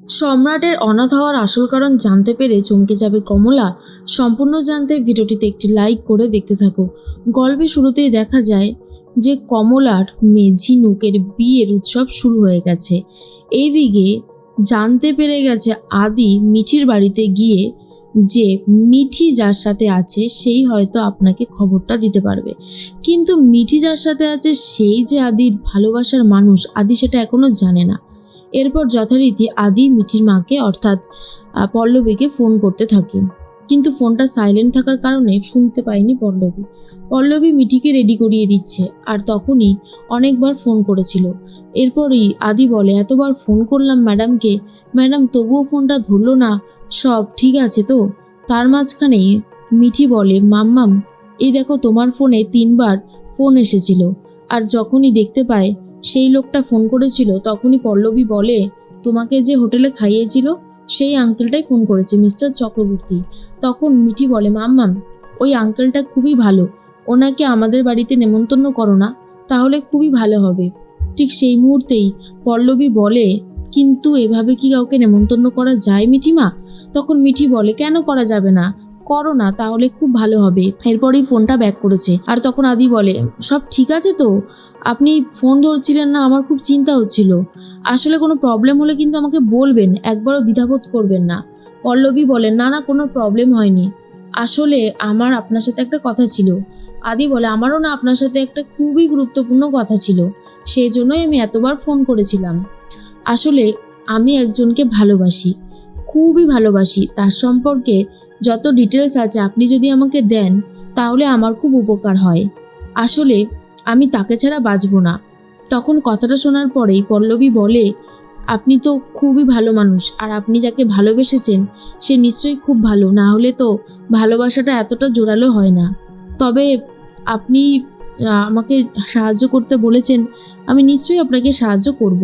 সম্রাটের অনাথ হওয়ার আসল কারণ জানতে পেরে চমকে যাবে কমলা। সম্পূর্ণ জানতে ভিডিওটিতে একটি লাইক করে দেখতে থাকো। গল্পের শুরুতেই দেখা যায় যে কমলার মেয়ে ঝিনুকের বিয়ের উৎসব শুরু হয়ে গেছে। এইদিকে জানতে পেরে গেছে আদি মিঠির বাড়িতে গিয়ে যে মিঠি যার সাথে আছে সেই হয়তো আপনাকে খবরটা দিতে পারবে, কিন্তু মিঠি যার সাথে আছে সেই যে আদির ভালোবাসার মানুষ, আদি সেটা এখনো জানে না। এরপর যথারীতি আদি মিঠির মাকে অর্থাৎ পল্লবীকে ফোন করতে থাকে, কিন্তু ফোনটা সাইলেন্ট থাকার কারণে শুনতে পায়নি পল্লবী। পল্লবী মিঠিকে রেডি করিয়ে দিচ্ছে, আর তখনই অনেকবার ফোন করেছিল। এরপরই আদি বলে, এতবার ফোন করলাম ম্যাডামকে, ম্যাডাম তবুও ফোনটা ধরলো না, সব ঠিক আছে তো? তার মাঝখানে মিঠি বলে, মাম্মাম এই দেখো তোমার ফোনে 3বার ফোন এসেছিল। আর যখনই দেখতে পায় সেই লোকটা ফোন করেছিল, তখনই পল্লবী বলে, তোমাকে যে হোটেলে খাইয়েছিল সেই আঙ্কেলটাই ফোন করেছে, মিস্টার চক্রবর্তী। তখন মিঠি বলে, মাম্মাম ওই আঙ্কেলটা খুবই ভালো, ওনাকে আমাদের বাড়িতে নেমন্তন্ন করো না, তাহলে খুবই ভালো হবে। ঠিক সেই মুহূর্তেই পল্লবী বলে, কিন্তু এভাবে কি কাউকে নেমন্তন্ন করা যায় মিঠিমা? তখন মিঠি বলে, কেন করা যাবে না, করো না, তাহলে খুব ভালো হবে। এরপরই ফোনটা ব্যাক করেছে। আর তখন আদি বলে, সব ঠিক আছে তো? আপনি ফোন ধরছিলেন না, আমার খুব চিন্তা হচ্ছিল। আসলে কোনো প্রবলেম হলে কিন্তু আমাকে বলবেন, একবারও দ্বিধাবোধ করবেন না। পল্লবী বলে, না না, কোনো প্রবলেম হয়নি, আসলে আমার আপনার সাথে একটা কথা ছিল। আদি বলে, আমারও না আপনার সাথে একটা খুবই গুরুত্বপূর্ণ কথা ছিল, সেই জন্যই আমি এতবার ফোন করেছিলাম। আসলে আমি একজনকে ভালোবাসি, খুবই ভালোবাসি, তার সম্পর্কে যত ডিটেলস আছে আপনি যদি আমাকে দেন তাহলে আমার খুব উপকার হয়। আসলে আমি তাকে ছাড়া বাঁচব না। তখন কথাটা শোনার পরেই পল্লবী বলে, আপনি তো খুবই ভালো মানুষ, আর আপনি যাকে ভালোবেসেছেন সে নিশ্চয়ই খুব ভালো, না হলে তো ভালোবাসাটা এতটা জোরালো হয় না। তবে আপনি আমাকে সাহায্য করতে বলেছেন, আমি নিশ্চয়ই আপনাকে সাহায্য করব।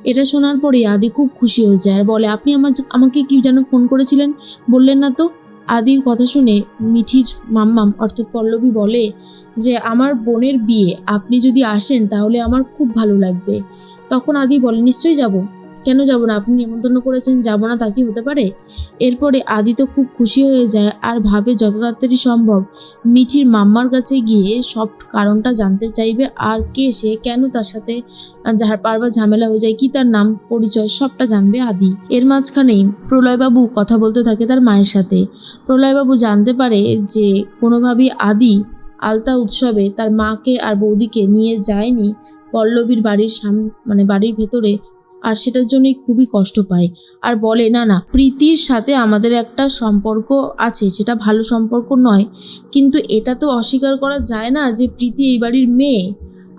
এটা শোনার পরে আদি খুব খুশি হয়ে যায় আর বলে, আপনি আমাকে কি যেন ফোন করেছিলেন, বললেন না তো? আদির কথা শুনে মিঠির মাম্মাম অর্থাৎ পল্লবী বলে যে, আমার বোনের বিয়ে, আপনি যদি আসেন তাহলে আমার খুব ভালো লাগবে। তখন আদি বলে, নিশ্চয়ই যাব, কেন যাব না, আপনি নিমন্ত্রণ করেছেন, যাব না তা কি হতে পারে? এরপরে আদি তো খুব খুশি হয়ে যায় আর ভাবে যত তাড়াতাড়ি সম্ভব মিঠির মাম্মার কাছে গিয়ে সব কারণটা জানতে চাইবে, আর কে সে, কেন তার সাথে বারবার ঝামেলা হয়ে যায়, কি তার নাম পরিচয়, সবটা জানবে আদি। এর মাঝখানেই প্রলয়বাবু কথা বলতে থাকে তার মায়ের সাথে। প্রলয়বাবু জানতে পারে যে কোনোভাবেই আদি আলতা উৎসবে তার মাকে আর বৌদিকে নিয়ে যায়নি পল্লবীর বাড়ির বাড়ির ভেতরে, আর সেটার জন্যই খুবই কষ্ট পায়। আর বলে, না না, প্রীতির সাথে আমাদের একটা সম্পর্ক আছে, সেটা ভালো সম্পর্ক নয়, কিন্তু এটা তো অস্বীকার করা যায় না যে প্রীতি এই বাড়ির মেয়ে।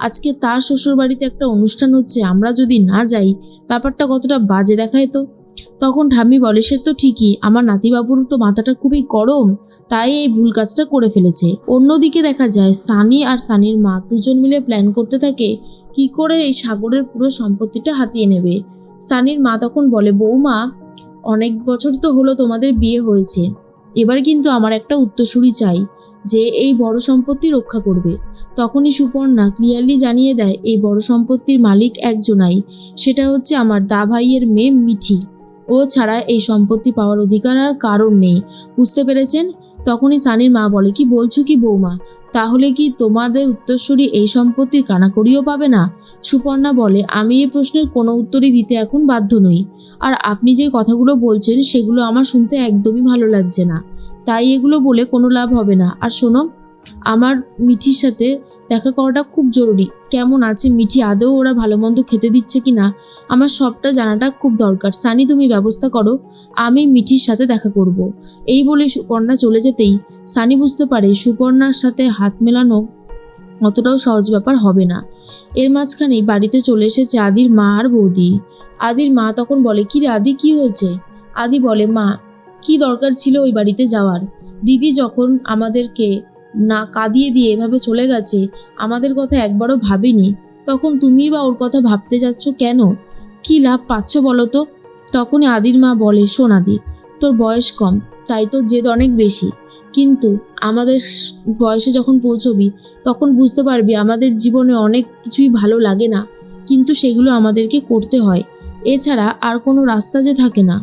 আজকে তার শ্বশুর বাড়িতে একটা অনুষ্ঠান হচ্ছে, আমরা যদি না যাই ব্যাপারটা কতটা বাজে দেখায় তো। তখন ঠাম্মি বলে, সে তো ঠিকই, আমার নাতিবাবুর তো মাথাটা খুবই গরম, তাই এই ভুল কাজটা করে ফেলেছে। অন্যদিকে দেখা যায় সানি আর সানির মা দুজন মিলে প্ল্যান করতে থাকে কি করে এই সাগরের পুরো সম্পত্তিটা হাতিয়ে নেবে। সানির মা তখন বলে, বৌমা অনেক বছর তো হলো তোমাদের বিয়ে হয়েছে, এবার কিন্তু আমার একটা উত্তরসূরি চাই যে এই বড় সম্পত্তি রক্ষা করবে। তখনই সুপর্ণা ক্লিয়ারলি জানিয়ে দেয়, এই বড় সম্পত্তির মালিক একজনাই, সেটা হচ্ছে আমার দা ভাইয়ের মেয়ে মিঠি, ও ছাড়া এই সম্পত্তি পাওয়ার অধিকার আর কারণ নেই, বুঝতে পেরেছেন? তখনই সানির মা বলে, কি বলছো কি বৌমা, তাহলে কি তোমাদের উত্তরসূরি এই সম্পত্তির কানাকড়িও পাবে না? সুপর্ণা বলে, আমি এই প্রশ্নের কোনো উত্তরই দিতে এখন বাধ্য নই, আর আপনি যে কথাগুলো বলছেন সেগুলো আমার শুনতে একদমই ভালো লাগছে না, তাই এগুলো বলে কোনো লাভ হবে না। আর শোনো, আমার মিঠির সাথে দেখা করাটা খুব জরুরি, কেমন আছে মিঠি, আদৌ ওরা ভালো মন্দ খেতে দিচ্ছে কিনা, আমার সবটা জানাটা খুব দরকার। সানি তুমি ব্যবস্থা করো, আমি মিঠির সাথে দেখা করব। এই বলে সুপর্ণা চলে যেতেই সানি বুঝতে পারে সুপর্ণার সাথে হাত মেলানো অতটাও সহজ ব্যাপার হবে না। এর মাঝখানেই বাড়িতে চলে এসেছে আদির মা আর বৌদি। আদির মা তখন বলে, কি রে আদি, কি হয়েছে? আদি বলে, মা কি দরকার ছিল ওই বাড়িতে যাওয়ার? দিদি যখন আমাদেরকে না কাঁদিয়ে দিয়ে এভাবে চলে গেছে, আমাদের কথা একবারও ভাবেনি, তখন তুমি বা ওর কথা ভাবতে যাচ্ছ কেন? কি লাভ পাচ্ছ বলো তো? তখনই আদির মা বলে, শোন আদি, তোর বয়স কম, তাই তোর জেদ অনেক বেশি, কিন্তু আমাদের বয়সে যখন পৌঁছবি তখন বুঝতে পারবি আমাদের জীবনে অনেক কিছুই ভালো লাগে না, কিন্তু সেগুলো আমাদেরকে করতে হয়। এছাড়া আর কোনো রাস্তা যে থাকে না।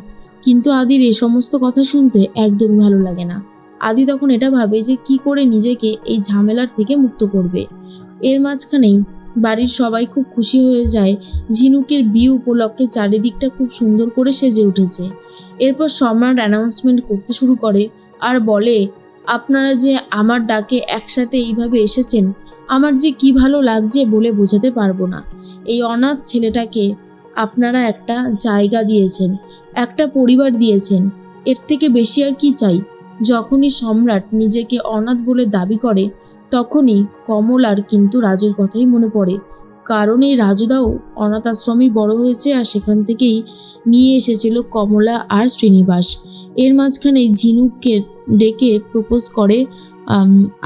কিন্তু আদির এই সমস্ত কথা শুনতে একদমই ভালো লাগে না। আদি তখন এটা ভাবে যে কি করে নিজেকে এই ঝামেলার থেকে মুক্ত করবে। এর মাঝখানেই বাড়ির সবাই খুব খুশি হয়ে যায়। ঝিনুকের বিয়ে উপলক্ষে চারিদিকটা খুব সুন্দর করে সেজে উঠেছে। এরপর সম্রাট অ্যানাউন্সমেন্ট করতে শুরু করে আর বলে, আপনারা যে আমার ডাকে একসাথে এইভাবে এসেছেন, আমার যে কি ভালো লাগছে বলে বোঝাতে পারবো না। এই অনাথ ছেলেটাকে আপনারা একটা জায়গা দিয়েছেন, একটা পরিবার দিয়েছেন, এর থেকে বেশি আর কি চাই। যখনই সম্রাট নিজেকে অনাথ বলে দাবি করে তখনই কমলার কিন্তু রাজুর কথাই মনে পড়ে। কারণ এই রাজুদাও অনাথ আশ্রমেই বড় হয়েছে আর সেখান থেকেই নিয়ে এসেছিল কমলা আর শ্রীনিবাস। এর মাঝখানে ঝিনুককে ডেকে প্রপোজ করে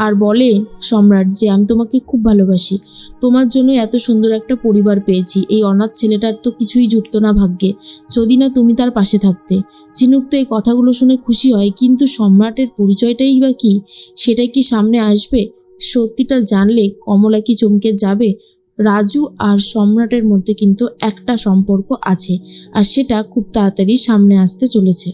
আর বলে সম্রাট যে আমি তোমাকে খুব ভালোবাসি, তোমার জন্য এত সুন্দর একটা পরিবার পেয়েছি। এই অনাথ ছেলেটার তো কিছুই জুটতো না ভাগ্যে যদি না তুমি তার পাশে থাকতে। ঝিনুক তো এই কথাগুলো শুনে খুশি হয়, কিন্তু সম্রাটের পরিচয়টাই বা কি, সেটা কি সামনে আসবে? সত্যিটা জানলে কমলা কি চমকে যাবে? রাজু আর সম্রাটের মধ্যে কিন্তু একটা সম্পর্ক আছে আর সেটা খুব তাড়াতাড়ি সামনে আসতে চলেছে।